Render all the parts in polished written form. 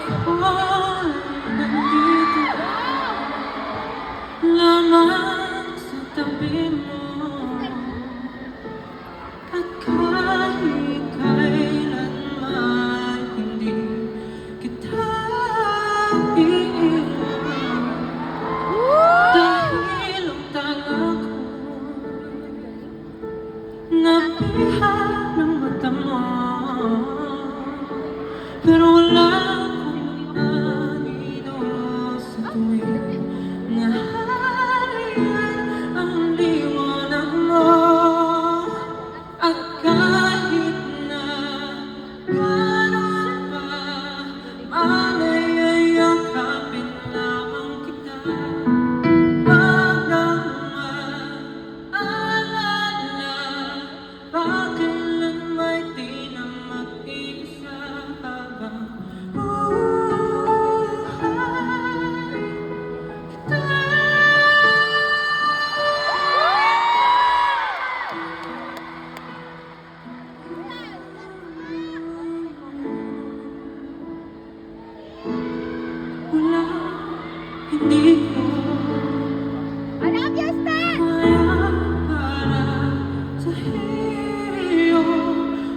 ako'y nandito lamang sa tabi mo. At kahit kailanman hindi kita iiwan, dahil ang tanga ko'y napiha ng mata mo. Pero wala akong anino sa tuwing nahariyan ang liwanag mo. At kahit na gano'n pa malay ay yakapin lamang kita. Wag nang maalala bakailan may di na mag-iisa habang buhay kita. Wala, hindi ko kaya para sa iyo.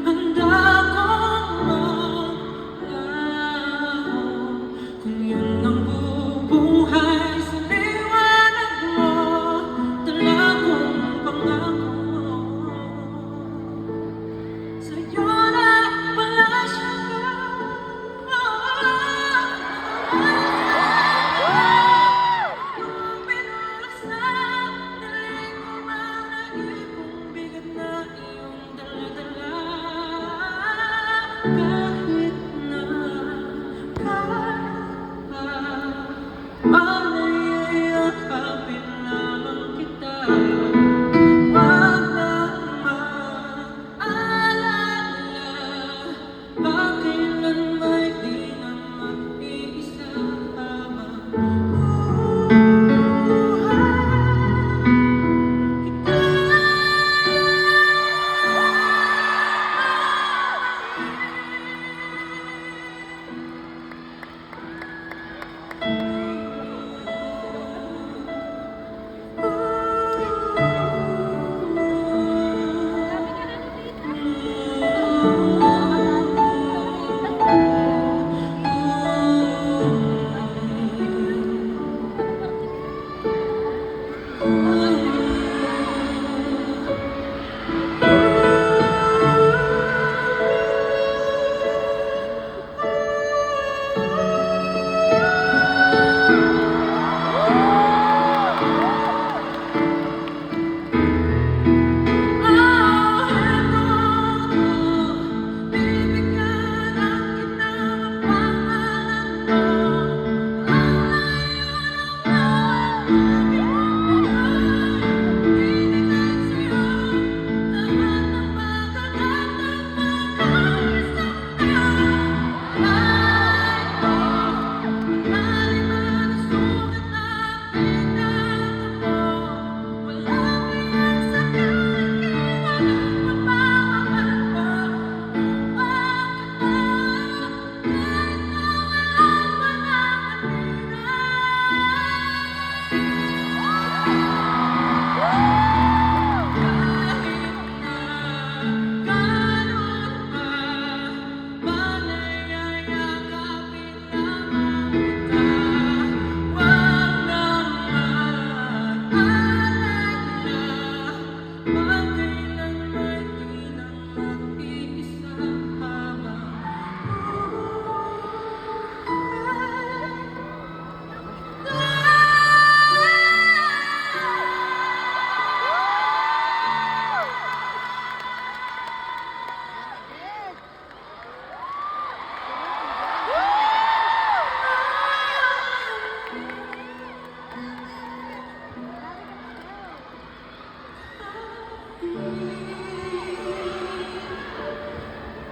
Handa kong maglaho kung yun ang bubuhay sa liwanag mo. Dala kong pangako sa'yo na wala siyang pinunas na daling ko malagay kung bigat na iyong dala-dala. Kahit na malay ay yakapin lamang kita. Wag nang maalala bakailan may di na mag-iisa habang buhay kita.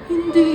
Hindi